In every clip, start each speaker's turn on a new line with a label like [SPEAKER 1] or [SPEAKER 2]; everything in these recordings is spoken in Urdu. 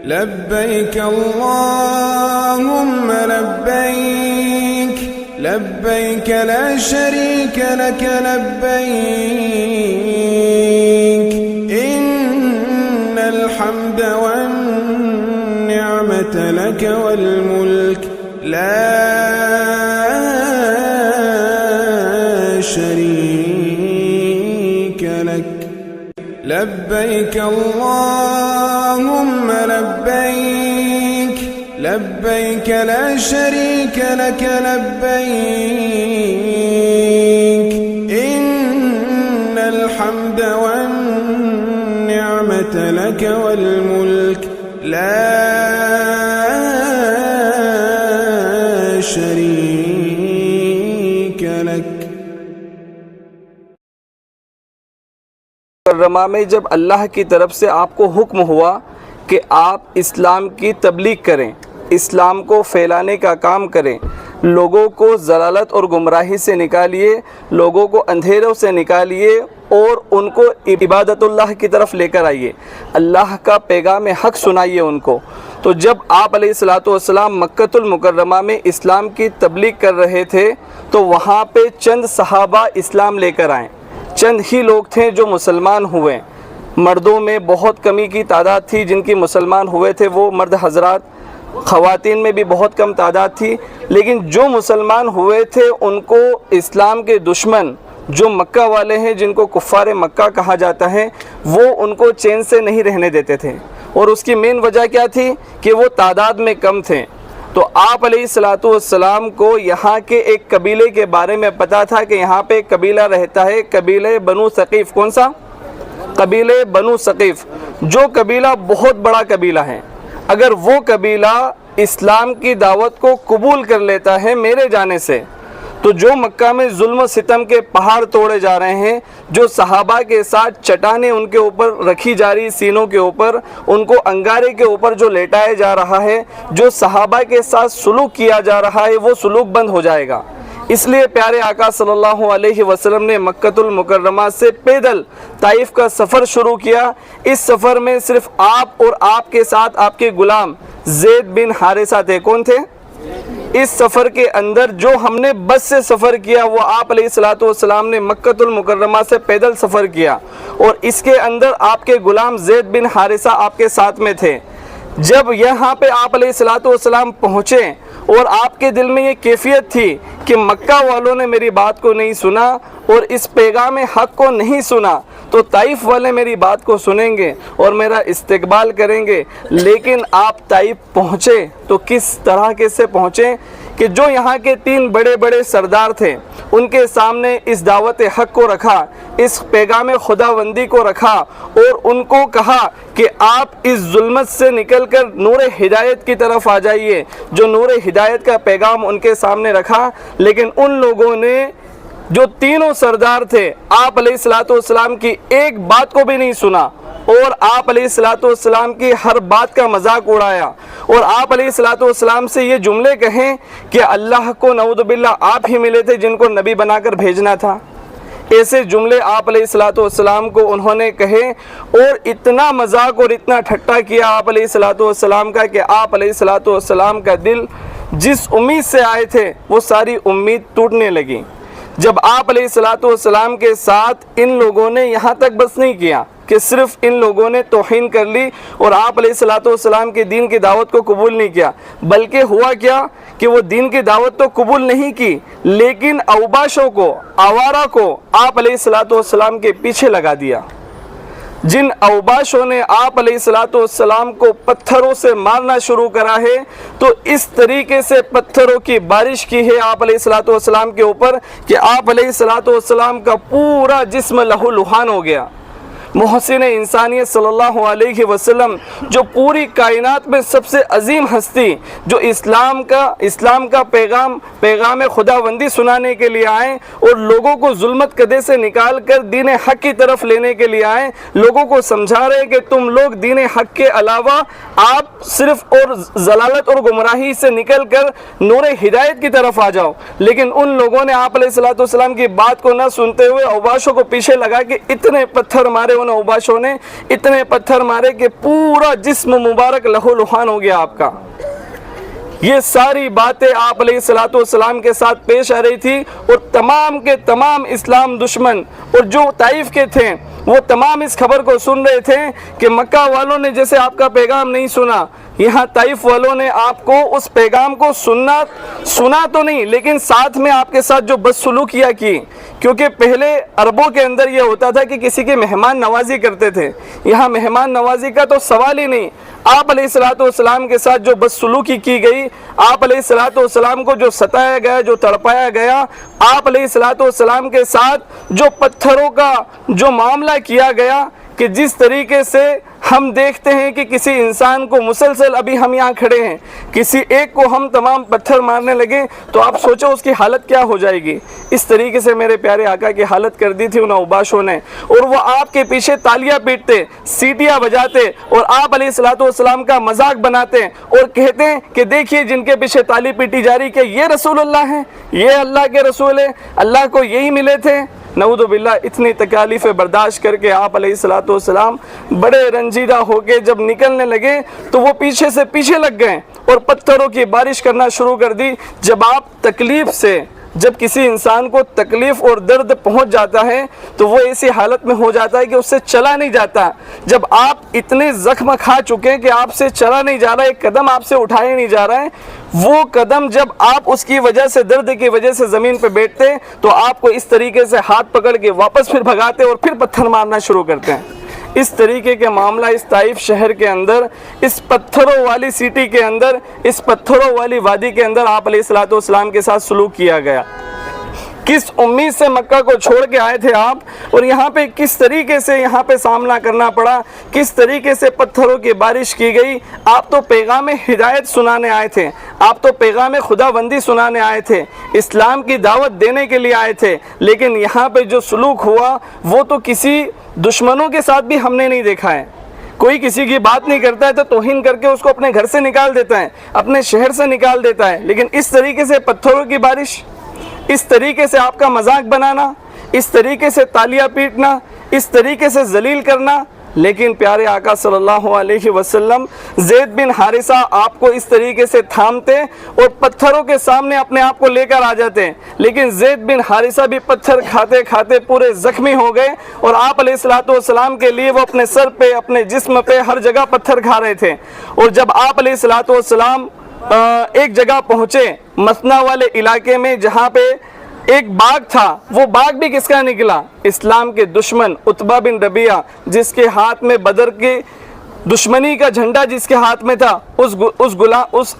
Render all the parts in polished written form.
[SPEAKER 1] لبيك اللهم لبيك لبيك لا شريك لك لبيك إن الحمد والنعمة لك والملك لا شريك لك لبيك اللهم لبيك لبيك لا شريك لك لبيك إن الحمد والنعمة لك والملك لا شريك لك۔
[SPEAKER 2] مکرمہ میں جب اللہ کی طرف سے آپ کو حکم ہوا کہ آپ اسلام کی تبلیغ کریں، اسلام کو پھیلانے کا کام کریں، لوگوں کو ضلالت اور گمراہی سے نکالیے، لوگوں کو اندھیروں سے نکالیے اور ان کو عبادت اللہ کی طرف لے کر آئیے، اللہ کا پیغام حق سنائیے ان کو۔ تو جب آپ علیہ السلام مکۃ المکرمہ میں اسلام کی تبلیغ کر رہے تھے تو وہاں پہ چند صحابہ اسلام لے کر آئیں، چند ہی لوگ تھے جو مسلمان ہوئے، مردوں میں بہت کمی کی تعداد تھی جن کی مسلمان ہوئے تھے وہ مرد حضرات، خواتین میں بھی بہت کم تعداد تھی، لیکن جو مسلمان ہوئے تھے ان کو اسلام کے دشمن جو مکہ والے ہیں جن کو کفار مکہ کہا جاتا ہے وہ ان کو چین سے نہیں رہنے دیتے تھے، اور اس کی مین وجہ کیا تھی کہ وہ تعداد میں کم تھے۔ تو آپ علیہ السلام کو یہاں کے ایک قبیلے کے بارے میں پتا تھا کہ یہاں پہ ایک قبیلہ رہتا ہے، قبیلہ بنو ثقیف۔ کون سا قبیلہ؟ بنو ثقیف، جو قبیلہ بہت بڑا قبیلہ ہے۔ اگر وہ قبیلہ اسلام کی دعوت کو قبول کر لیتا ہے میرے جانے سے تو جو مکہ میں ظلم و ستم کے پہاڑ توڑے جا رہے ہیں، جو صحابہ کے ساتھ چٹانیں ان کے اوپر رکھی جا رہی سینوں کے اوپر، ان کو انگارے کے اوپر جو لیٹایا جا رہا ہے، جو صحابہ کے ساتھ سلوک کیا جا رہا ہے وہ سلوک بند ہو جائے گا۔ اس لیے پیارے آقا صلی اللہ علیہ وسلم نے مکۃ المکرمہ سے پیدل طائف کا سفر شروع کیا۔ اس سفر میں صرف آپ اور آپ کے ساتھ آپ کے غلام زید بن حارثہ تھے۔ کون تھے؟ اس سفر کے اندر جو ہم نے بس سے سفر کیا وہ آپ علیہ السلام نے مکۃ المکرمہ سے پیدل سفر کیا، اور اس کے اندر آپ کے غلام زید بن حارثہ آپ کے ساتھ میں تھے۔ جب یہاں پہ آپ علیہ السلام پہنچے اور آپ کے دل میں یہ کیفیت تھی کہ مکہ والوں نے میری بات کو نہیں سنا اور اس پیغام حق کو نہیں سنا تو طائف والے میری بات کو سنیں گے اور میرا استقبال کریں گے، لیکن آپ طائف پہنچے تو کس طرح کے سے پہنچے کہ جو یہاں کے 3 بڑے بڑے سردار تھے ان کے سامنے اس دعوت حق کو رکھا، اس پیغام خداوندی کو رکھا اور ان کو کہا کہ آپ اس ظلمت سے نکل کر نور ہدایت کی طرف آ جائیے، جو نور ہدایت کا پیغام ان کے سامنے رکھا۔ لیکن ان لوگوں نے جو تینوں سردار تھے آپ علیہ السلام کی ایک بات کو بھی نہیں سنا اور آپ علیہ السلام کی ہر بات کا مذاق اڑایا، اور آپ علیہ السلام سے یہ جملے کہیں کہ اللہ کو نعوذ باللہ آپ ہی ملے تھے جن کو نبی بنا کر بھیجنا تھا۔ ایسے جملے آپ علیہ السلام کو انہوں نے کہے اور اتنا مذاق اور اتنا ٹھٹا کیا آپ علیہ السلام کا کہ آپ علیہ السلام کا دل جس امید سے آئے تھے وہ ساری امید ٹوٹنے لگی۔ جب آپ علیہ السلام کے ساتھ ان لوگوں نے یہاں تک بس نہیں کیا کہ صرف ان لوگوں نے توہین کر لی اور آپ علیہ السلام کے دین کی دعوت کو قبول نہیں کیا، بلکہ ہوا کیا کہ وہ دین کی دعوت تو قبول نہیں کی لیکن اوباشوں کو، آوارہ کو آپ علیہ السلام کے پیچھے لگا دیا۔ جن اوباشوں نے آپ علیہ السلام کو پتھروں سے مارنا شروع کرا ہے تو اس طریقے سے پتھروں کی بارش کی ہے آپ علیہ السلام کے اوپر کہ آپ علیہ السلام کا پورا جسم لہو لہان ہو گیا۔ محسن انسانیت صلی اللہ علیہ وسلم جو پوری کائنات میں سب سے عظیم ہستی، جو اسلام کا پیغام خداوندی سنانے کے لیے آئے اور لوگوں کو ظلمت کدے سے نکال کر دین حق کی طرف لینے کے لیے آئے، لوگوں کو سمجھا رہے کہ تم لوگ دین حق کے علاوہ آپ صرف اور ضلالت اور گمراہی سے نکل کر نور ہدایت کی طرف آ جاؤ، لیکن ان لوگوں نے آپ علیہ السلام کی بات کو نہ سنتے ہوئے اوباشوں کو پیچھے لگا کے اتنے پتھر مارے، ان اوباشوں نے اتنے پتھر مارے کہ پورا جسم مبارک لہو لہان ہو گیا آپ کا۔ یہ ساری باتیں آپ علیہ السلام کے ساتھ پیش آ رہی تھی، اور تمام کے تمام اسلام دشمن اور جو طائف کے تھے وہ تمام اس خبر کو سن رہے تھے کہ مکہ والوں نے جیسے آپ کا پیغام نہیں سنا، یہاں طائف والوں نے آپ کو اس پیغام کو سنا تو نہیں، لیکن ساتھ میں آپ کے ساتھ جو بدسلوکیاں کی، کیونکہ پہلے عربوں کے اندر یہ ہوتا تھا کہ کسی کے مہمان نوازی کرتے تھے، یہاں مہمان نوازی کا تو سوال ہی نہیں۔ آپ علیہ السلام کے ساتھ جو بدسلوکی کی گئی، آپ علیہ السلام کو جو ستایا گیا، جو تڑپایا گیا، آپ علیہ السلام کے ساتھ جو پتھروں کا جو معاملہ کیا گیا، کہ جس طریقے سے ہم دیکھتے ہیں کہ کسی انسان کو مسلسل، ابھی ہم یہاں کھڑے ہیں، کسی ایک کو ہم تمام پتھر مارنے لگے تو آپ سوچو اس کی حالت کیا ہو جائے گی۔ اس طریقے سے میرے پیارے آقا کی حالت کر دی تھی ان اوباشوں نے، اور وہ آپ کے پیچھے تالیاں پیٹتے، سیٹیاں بجاتے اور آپ علیہ السلام کا مذاق بناتے اور کہتے ہیں کہ دیکھیے جن کے پیچھے تالی پیٹی جا رہی کہ یہ رسول اللہ ہیں، یہ اللہ کے رسول ہیں، اللہ کو یہی ملے تھے۔ نعوذ باللہ، اتنی تکالیفیں برداشت کر کے آپ علیہ السلام بڑے رنجیدہ ہو کے جب نکلنے لگے تو وہ پیچھے سے پیچھے لگ گئے اور پتھروں کی بارش کرنا شروع کر دی۔ جب آپ تکلیف سے، جب کسی انسان کو تکلیف اور درد پہنچ جاتا ہے تو وہ ایسی حالت میں ہو جاتا ہے کہ اس سے چلا نہیں جاتا۔ جب آپ اتنے زخم کھا چکے کہ آپ سے چلا نہیں جا رہا، ایک قدم آپ سے اٹھایا نہیں جا رہا ہے، وہ قدم جب آپ اس کی وجہ سے، درد کی وجہ سے زمین پہ بیٹھتے تو آپ کو اس طریقے سے ہاتھ پکڑ کے واپس پھر بھگاتے اور پھر پتھر مارنا شروع کرتے ہیں۔ اس طریقے کے معاملہ اس طائف شہر کے اندر، اس پتھروں والی سٹی کے اندر، اس پتھروں والی وادی کے اندر آپ علیہ السلام کے ساتھ سلوک کیا گیا۔ کس امید سے مکہ کو چھوڑ کے آئے تھے آپ، اور یہاں پہ کس طریقے سے یہاں پہ سامنا کرنا پڑا، کس طریقے سے پتھروں کی بارش کی گئی۔ آپ تو پیغام ہدایت سنانے آئے تھے، آپ تو پیغام خداوندی سنانے آئے تھے، اسلام کی دعوت دینے کے لیے آئے تھے، لیکن یہاں پہ جو سلوک ہوا وہ تو کسی دشمنوں کے ساتھ بھی ہم نے نہیں دیکھا ہے۔ کوئی کسی کی بات نہیں کرتا ہے تو توہین کر کے اس کو اپنے گھر سے نکال دیتا ہے، اپنے شہر سے نکال دیتا ہے، لیکن اس طریقے سے پتھروں کی بارش، اس طریقے سے آپ کا مذاق بنانا، اس طریقے سے تالیاں پیٹنا، اس طریقے سے ذلیل کرنا۔ لیکن پیارے آقا صلی اللہ علیہ وسلم زید بن حارثہ آپ کو اس طریقے سے تھامتے اور پتھروں کے سامنے اپنے آپ کو لے کر آ جاتے، لیکن زید بن حارثہ بھی پتھر کھاتے کھاتے پورے زخمی ہو گئے، اور آپ علیہ السلام کے لیے وہ اپنے سر پہ، اپنے جسم پہ ہر جگہ پتھر کھا رہے تھے۔ اور جب آپ علیہ السلام ایک جگہ پہنچے مسنا والے علاقے میں جہاں پہ ایک باغ تھا، وہ باغ بھی کس کا نکلا؟ اسلام کے دشمن عتبہ بن ربیعہ، جس کے ہاتھ میں بدر کے دشمنی کا جھنڈا جس کے ہاتھ میں تھا، اس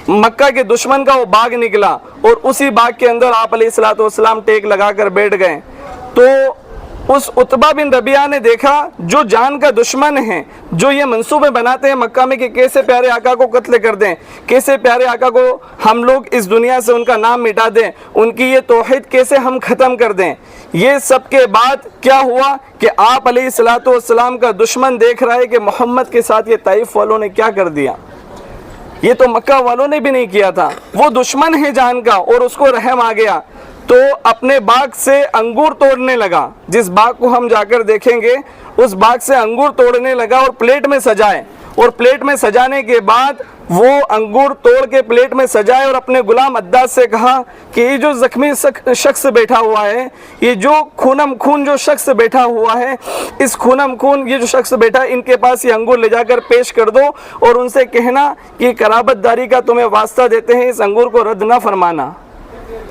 [SPEAKER 2] مکہ کے دشمن کا وہ باغ نکلا، اور اسی باغ کے اندر آپ علیہ السلام ٹیک لگا کر بیٹھ گئے۔ تو اس عتبہ بن ربیعہ نے دیکھا جو جان کا دشمن ہے، جو یہ منصوبے بناتے ہیں مکہ میں کہ کیسے پیارے آقا کو قتل کر دیں، کیسے پیارے آقا کو ہم لوگ اس دنیا سے ان کا نام مٹا دیں، ان کی یہ توحید کیسے ہم ختم کر دیں۔ یہ سب کے بعد کیا ہوا کہ آپ علیہ السلام کا دشمن دیکھ رہا ہے کہ محمد کے ساتھ یہ طائف والوں نے کیا کر دیا۔ یہ تو مکہ والوں نے بھی نہیں کیا تھا، وہ دشمن ہے جان کا، اور اس کو رحم آ گیا تو اپنے باغ سے انگور توڑنے لگا۔ جس باغ کو ہم جا کر دیکھیں گے اس باغ سے انگور توڑنے لگا اور پلیٹ میں سجائے، اور پلیٹ میں سجانے کے بعد وہ انگور توڑ کے پلیٹ میں سجائے اور اپنے غلام عداس سے کہا کہ یہ جو زخمی شخص بیٹھا ہوا ہے، یہ جو خونم خون جو شخص بیٹھا ہوا ہے، اس خونم خون یہ جو شخص بیٹھا ہے، ان کے پاس یہ انگور لے جا کر پیش کر دو اور ان سے کہنا کہ قرابت داری کا تمہیں واسطہ دیتے ہیں، اس انگور کو رد نہ فرمانا۔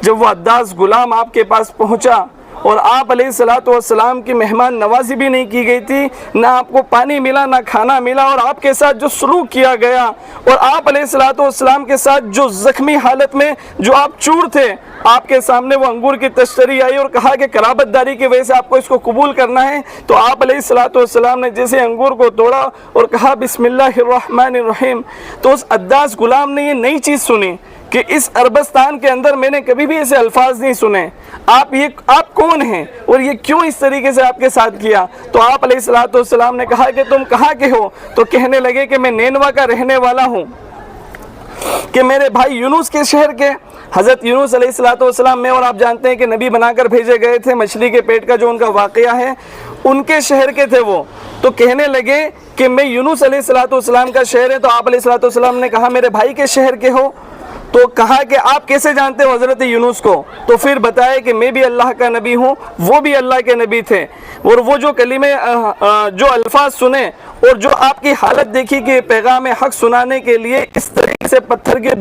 [SPEAKER 2] جب وہ عداس غلام آپ کے پاس پہنچا اور آپ علیہ الصلوۃ والسلام کی مہمان نوازی بھی نہیں کی گئی تھی، نہ آپ کو پانی ملا، نہ کھانا ملا، اور آپ کے ساتھ جو سلوک کیا گیا، اور آپ علیہ الصلوۃ والسلام کے ساتھ جو زخمی حالت میں جو آپ چور تھے، آپ کے سامنے وہ انگور کی تشتری آئی اور کہا کہ قرابت داری کی وجہ سے آپ کو اس کو قبول کرنا ہے، تو آپ علیہ الصلوۃ والسلام نے جیسے انگور کو توڑا اور کہا بسم اللہ الرحمن الرحیم، تو اس عداس غلام نے یہ نئی چیز سنی کہ اس عربستان کے اندر میں نے کبھی بھی ایسے الفاظ نہیں سنے، آپ کون ہیں اور یہ کیوں اس طریقے سے آپ کے ساتھ کیا؟ تو آپ علیہ الصلوۃ والسلام نے کہا کہ تم کہاں کے ہو؟ تو کہنے لگے کہ میں نینوا کا رہنے والا ہوں، کہ میرے بھائی یونس کے شہر کے حضرت یونس علیہ الصلوۃ والسلام میں اور آپ جانتے ہیں کہ نبی بنا کر بھیجے گئے تھے، مچھلی کے پیٹ کا جو ان کا واقعہ ہے ان کے شہر کے تھے وہ، تو کہنے لگے کہ میں یونس علیہ الصلوۃ والسلام کا شہر ہے، تو آپ علیہ الصلوۃ والسلام نے کہا میرے بھائی کے شہر کے ہو، تو کہا کہ آپ کیسے جانتے ہو حضرت یونس کو؟ تو پھر بتائے کہ میں بھی اللہ کا نبی ہوں، وہ بھی اللہ کے نبی تھے، اور وہ جو کلمے جو الفاظ سنے اور جو آپ کی حالت دیکھی کہ پیغام حق سنانے کے لیے اس طریقے سے پتھر کے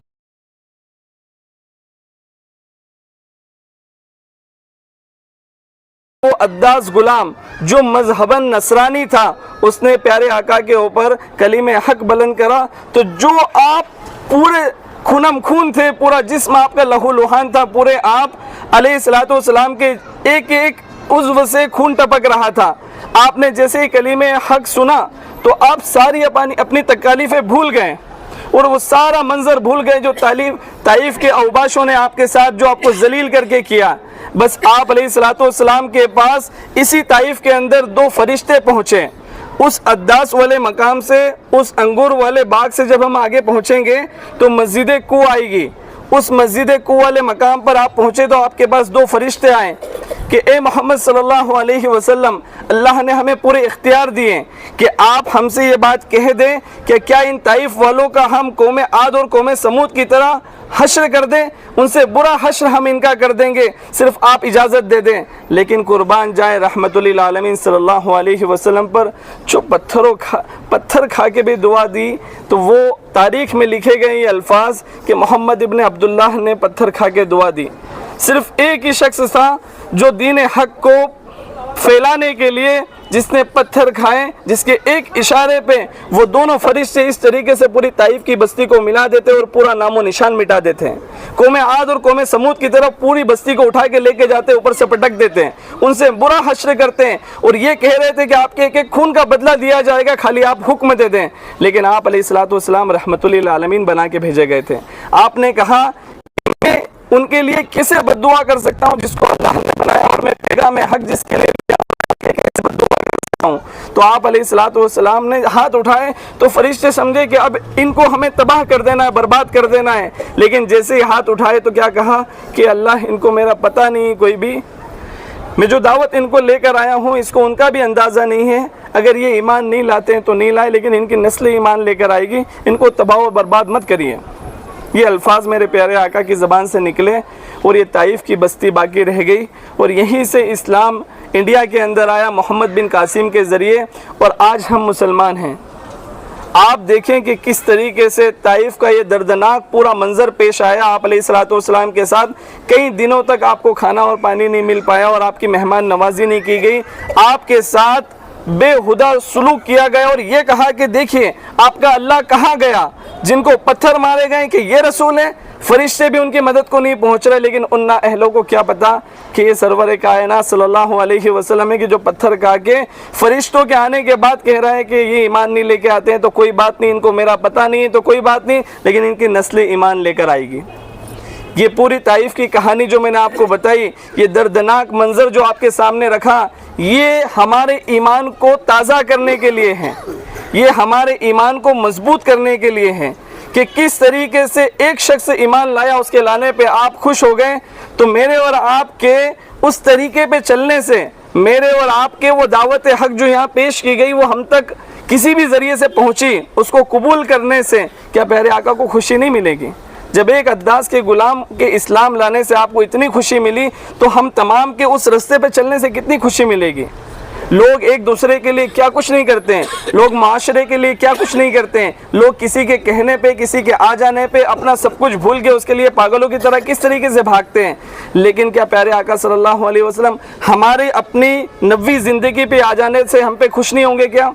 [SPEAKER 2] وہ عداس غلام جو مذہباً نصرانی تھا، اس نے پیارے آقا کے اوپر کلمہ حق بلند کرا، تو جو آپ پورے خونم خون تھے، پورا جسم آپ کا لہو لہان تھا، پورے آپ علیہ الصلوۃ والسلام کے ایک ایک عضو سے خون ٹپک رہا تھا، آپ نے جیسے ہی کلمہ حق سنا تو آپ ساری اپنی تکالیفیں بھول گئے اور وہ سارا منظر بھول گئے جو طائف کے اوباشوں نے آپ کے ساتھ جو آپ کو ذلیل کر کے کیا۔ بس آپ علیہ الصلوۃ والسلام کے پاس اسی طائف کے اندر دو فرشتے پہنچے، اس عداس والے مقام سے، اس انگور والے باغ سے جب ہم آگے پہنچیں گے تو مسجد کو آئے گی، اس مسجد کو والے مقام پر آپ پہنچے تو آپ کے پاس دو فرشتے آئے کہ اے محمد صلی اللہ علیہ وسلم، اللہ نے ہمیں پورے اختیار دیے کہ آپ ہم سے یہ بات کہہ دیں کہ کیا ان طائف والوں کا ہم قوم عاد اور قوم سمود کی طرح حشر کر دیں، ان سے برا حشر ہم ان کا کر دیں گے، صرف آپ اجازت دے دیں۔ لیکن قربان جائے رحمت للعالمین صلی اللہ علیہ وسلم پر جو پتھر کھا کے بھی دعا دی، تو وہ تاریخ میں لکھے گئے یہ الفاظ کہ محمد ابن عبداللہ نے پتھر کھا کے دعا دی۔ صرف ایک ہی شخص تھا جو دین حق کو پھیلانے کے لیے جس نے پتھر کھائے، جس کے ایک اشارے پہ وہ دونوں فرشتے اس طریقے سے پوری طائف کی بستی کو ملا دیتے اور پورا نام و نشان مٹا دیتے ہیں، قوم عاد اور قوم سمود کی طرف پوری بستی کو اٹھا کے لے کے جاتے، اوپر سے پٹک دیتے ہیں، ان سے برا حشر کرتے ہیں، اور یہ کہہ رہے تھے کہ آپ کے ایک ایک خون کا بدلہ دیا جائے گا، خالی آپ حکم دے دیں۔ لیکن آپ علیہ الصلوۃ والسلام رحمت للعالمین بنا کے بھیجے گئے تھے، آپ نے کہا میں ان کے لیے کیسے بد دعا کر سکتا ہوں جس کو اللہ نے بنایا، اور میں پیغام حق جس کے لیے کیسے بد دعا کر سکتا ہوں؟ تو آپ علیہ الصلوۃ والسلام نے ہاتھ اٹھائے تو فرشتے سمجھے کہ اب ان کو ہمیں تباہ کر دینا ہے، برباد کر دینا ہے، لیکن جیسے ہی ہاتھ اٹھائے تو کیا کہا کہ اللہ ان کو میرا پتہ نہیں، کوئی بھی میں جو دعوت ان کو لے کر آیا ہوں اس کو ان کا بھی اندازہ نہیں ہے، اگر یہ ایمان نہیں لاتے ہیں تو نہیں لائے، لیکن ان کی نسل ایمان لے کر آئے گی، ان کو تباہ و برباد مت کریے۔ یہ الفاظ میرے پیارے آقا کی زبان سے نکلے اور یہ طائف کی بستی باقی رہ گئی، اور یہیں سے اسلام انڈیا کے اندر آیا محمد بن قاسم کے ذریعے، اور آج ہم مسلمان ہیں۔ آپ دیکھیں کہ کس طریقے سے طائف کا یہ دردناک پورا منظر پیش آیا آپ علیہ الصلوۃ والسلام کے ساتھ، کئی دنوں تک آپ کو کھانا اور پانی نہیں مل پایا اور آپ کی مہمان نوازی نہیں کی گئی، آپ کے ساتھ بے ہدا سلوک کیا گیا، اور یہ کہا کہ دیکھیے آپ کا اللہ کہاں گیا، جن کو پتھر مارے گئے کہ یہ رسول ہے، فرشتے بھی ان کی مدد کو نہیں پہنچ رہے، لیکن ان نا اہلوں کو کیا پتا کہ یہ سرور کائنات صلی اللہ علیہ وسلم ہے کہ جو پتھر کھا کے فرشتوں کے آنے کے بعد کہہ رہا ہے کہ یہ ایمان نہیں لے کے آتے ہیں تو کوئی بات نہیں، ان کو میرا پتہ نہیں ہے تو کوئی بات نہیں، لیکن ان کی نسل ایمان لے کر آئے گی۔ یہ پوری طائف کی کہانی جو میں نے آپ کو بتائی، یہ دردناک منظر جو آپ کے سامنے رکھا، یہ ہمارے ایمان کو تازہ کرنے کے لیے ہیں، یہ ہمارے ایمان کو مضبوط کرنے کے لیے ہیں کہ کس طریقے سے ایک شخص ایمان لایا، اس کے لانے پہ آپ خوش ہو گئے، تو میرے اور آپ کے اس طریقے پہ چلنے سے، میرے اور آپ کے وہ دعوت حق جو یہاں پیش کی گئی وہ ہم تک کسی بھی ذریعے سے پہنچی، اس کو قبول کرنے سے کیا پیارے آقا کو خوشی نہیں ملے گی؟ جب ایک عداس کے غلام کے اسلام لانے سے آپ کو اتنی خوشی ملی تو ہم تمام کے اس رستے پہ چلنے سے کتنی خوشی ملے گی؟ لوگ ایک دوسرے کے لیے کیا کچھ نہیں کرتے ہیں, لوگ معاشرے کے لیے کیا کچھ نہیں کرتے ہیں, لوگ کسی کے کہنے پہ, کسی کے آ جانے پہ اپنا سب کچھ بھول کے اس کے لیے پاگلوں کی طرح کس طریقے سے بھاگتے ہیں. لیکن کیا پیارے آقا صلی اللہ علیہ وسلم ہمارے اپنی نبوی زندگی پہ آ جانے سے ہم پہ خوش نہیں ہوں گے کیا؟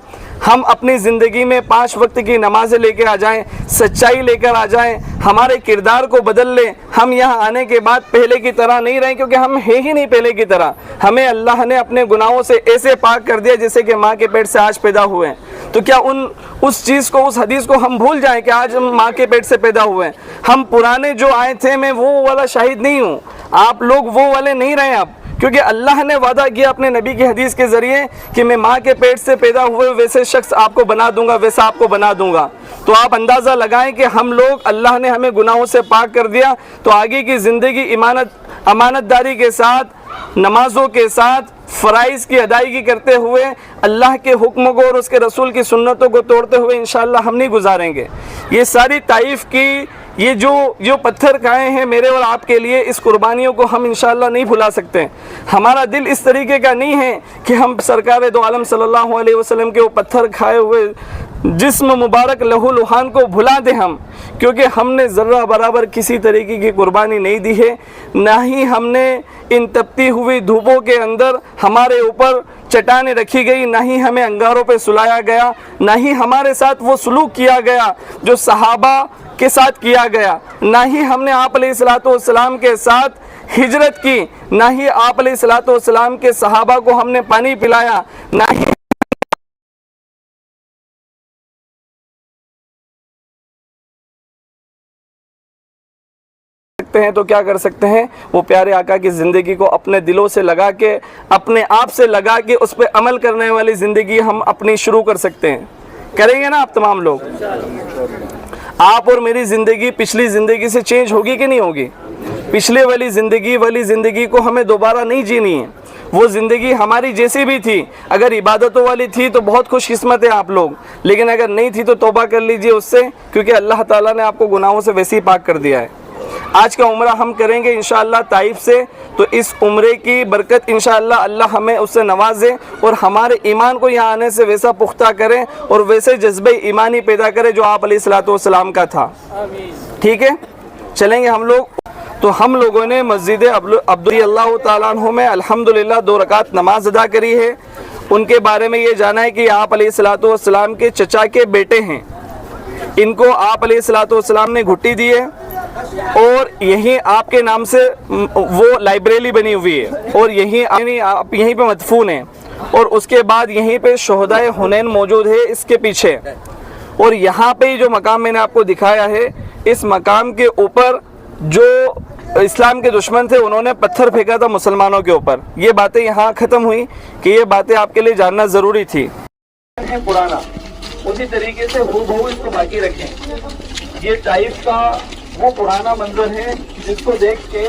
[SPEAKER 2] ہم اپنی زندگی میں 5 وقت کی نمازیں لے کے آ جائیں, سچائی لے کر آ جائیں, ہمارے کردار کو بدل لیں. ہم یہاں آنے کے بعد پہلے کی طرح نہیں رہیں, کیونکہ ہم ہیں ہی نہیں پہلے کی طرح. ہمیں اللہ نے اپنے گناہوں سے ایسے پاک کر دیا جیسے کہ ماں کے پیٹ سے آج پیدا ہوئے ہیں. تو کیا اس چیز کو, اس حدیث کو ہم بھول جائیں کہ آج ہم ماں کے پیٹ سے پیدا ہوئے ہیں؟ ہم پرانے جو آئے تھے, میں وہ والا شاہد نہیں ہوں, آپ لوگ وہ والے نہیں رہے اب, کیونکہ اللہ نے وعدہ کیا اپنے نبی کی حدیث کے ذریعے کہ میں ماں کے پیٹ سے پیدا ہوئے ویسے شخص آپ کو بنا دوں گا, ویسا آپ کو بنا دوں گا. تو آپ اندازہ لگائیں کہ ہم لوگ, اللہ نے ہمیں گناہوں سے پاک کر دیا, تو آگے کی زندگی امانت داری کے ساتھ, نمازوں کے ساتھ, فرائض کی ادائیگی کرتے ہوئے, اللہ کے حکموں کو اور اس کے رسول کی سنتوں کو توڑتے ہوئے انشاءاللہ ہم نہیں گزاریں گے. یہ ساری طائف کی یہ جو پتھر کھائے ہیں میرے اور آپ کے لیے, اس قربانیوں کو ہم انشاءاللہ نہیں بھلا سکتے. ہمارا دل اس طریقے کا نہیں ہے کہ ہم سرکار دو عالم صلی اللہ علیہ وسلم کے وہ پتھر کھائے ہوئے جسم مبارک لہو لہان کو بھلا دیں ہم, کیونکہ ہم نے ذرہ برابر کسی طریقے کی قربانی نہیں دی ہے, نہ ہی ہم نے ان تپتی ہوئی دھوپوں کے اندر ہمارے اوپر چٹانیں رکھی گئی, نہ ہی ہمیں انگاروں پہ سلایا گیا, نہ ہی ہمارے ساتھ وہ سلوک کیا گیا جو صحابہ کے ساتھ کیا گیا, نہ ہی ہم نے آپ علیہ الصلوۃ والسلام کے ساتھ ہجرت کی, نہ ہی آپ علیہ الصلوۃ والسلام کے صحابہ کو ہم نے پانی پلایا, نہ ہی ہیں. تو کیا کر سکتے ہیں؟ وہ پیارے آقا کی زندگی کو اپنے دلوں سے لگا کے, اپنے آپ سے لگا کے, اس پہ عمل کرنے والی زندگی ہم اپنی شروع کر سکتے ہیں. کریں گے نا آپ تمام لوگ؟ آپ اور میری زندگی پچھلی زندگی سے چینج ہوگی کہ نہیں ہوگی؟ پچھلے والی زندگی کو ہمیں دوبارہ نہیں جینی ہے. وہ زندگی ہماری جیسی بھی تھی, اگر عبادتوں والی تھی تو بہت خوش قسمت ہے آپ لوگ, لیکن اگر نہیں تھی تو توبہ کر لیجئے اس سے, کیونکہ اللہ تعالیٰ نے آپ کو گناہوں سے ویسے ہی پاک کر دیا ہے. آج کا عمرہ ہم کریں گے انشاءاللہ طائف سے, تو اس عمرے کی برکت انشاءاللہ اللہ ہمیں اس سے نوازے اور ہمارے ایمان کو یہاں آنے سے ویسا پختہ کرے اور ویسے جذبہ ایمانی پیدا کرے جو آپ علیہ الصلوۃ والسلام کا تھا. ٹھیک ہے, چلیں گے ہم لوگ. تو ہم لوگوں نے مسجد عبد اللہ تعالیٰ عنہ میں الحمدللہ 2 رکعت نماز ادا کری ہے. ان کے بارے میں یہ جانا ہے کہ آپ علیہ الصلوۃ والسلام کے چچا کے بیٹے ہیں, ان کو آپ علیہ الصلوۃ والسلام نے گھٹی دی ہے, اور یہیں آپ کے نام سے وہ لائبریری بنی ہوئی ہے, اور آپ یہیں پہ مدفون ہیں, اور اس کے بعد یہیں پہ شہدائے حنین موجود ہے اس کے پیچھے. اور یہاں پہ جو مقام میں نے آپ کو دکھایا ہے, اس مقام کے اوپر جو اسلام کے دشمن تھے انہوں نے پتھر پھینکا تھا مسلمانوں کے اوپر. یہ باتیں یہاں ختم ہوئی کہ یہ باتیں آپ کے لیے جاننا ضروری تھی. پرانا اسی طریقے سے ہو اس کو باقی رکھیں. یہ طائف کا وہ پرانا منظر ہے جس کو دیکھ کے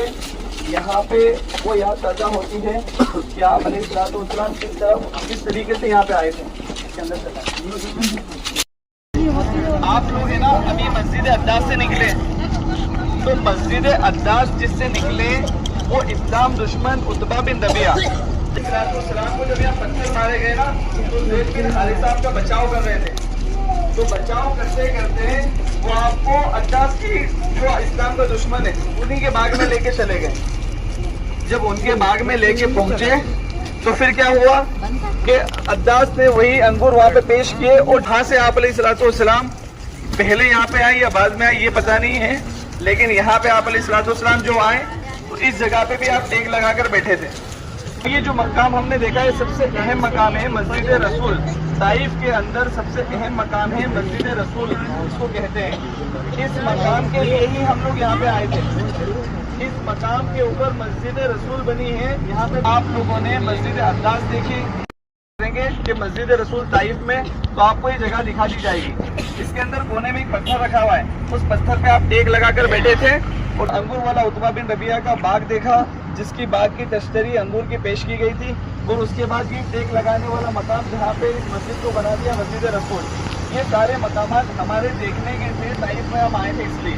[SPEAKER 2] یہاں پہ وہ یاد تازہ ہوتی ہے کہ آپ علیہ الصلوۃ والسلام کس طریقے سے یہاں پہ آئے تھے. اس کے اندر آپ لوگ ہیں نا ابھی مسجد عداس سے نکلے, تو مسجد عداس جس سے نکلے وہ اسلام دشمن عتبہ بن ربیعہ علیہ السلام کو جب یہاں پتھر مارے گئے نا, تو زید بن حارثہ صاحب کا بچاؤ کر رہے تھے. تو بچاؤ کرتے کرتے وہ آپ کو عداس کی جو اسلام کا دشمن ہے انہی کے باغ میں لے کے چلے گئے. جب ان کے باغ میں لے کے پہنچے تو پھر کیا ہوا کہ عداس نے وہی انگور وہاں پہ پیش کیے, اور وہاں سے آپ علیہ الصلوۃ والسلام پہلے یہاں پہ آئے یا بعد میں آئے یہ پتہ نہیں ہے, لیکن یہاں پہ آپ علیہ الصلوۃ والسلام جو آئے تو اس جگہ پہ بھی آپ ٹیک لگا کر بیٹھے تھے. یہ جو مقام ہم نے دیکھا ہے سب سے اہم مقام ہے مسجد رسول. طائف کے اندر سب سے اہم مقام ہے مسجد رسول اس کو کہتے ہیں. اس مقام کے لیے ہی ہم لوگ یہاں پہ آئے تھے. اس مقام کے اوپر مسجد رسول بنی ہے. یہاں پہ آپ لوگوں نے مسجد عداس دیکھی کریں گے کہ مسجد رسول طائف میں, تو آپ کو یہ جگہ دکھا دی جائے گی. اس کے اندر کونے میں ایک پتھر رکھا ہوا ہے, اس پتھر پہ آپ ٹیک لگا کر بیٹھے تھے, اور انگور والا عتبہ بن ربیعہ کا باغ دیکھا جس کی باغ کی تشتری انگور کی پیش کی گئی تھی, اور اس کے بعد یہ ٹیک لگانے والا مقام جہاں پہ اس مسجد کو بنا دیا مسجد رسول. یہ سارے مقامات ہمارے دیکھنے کے تھے, طائف میں ہم آئے تھے اس لیے.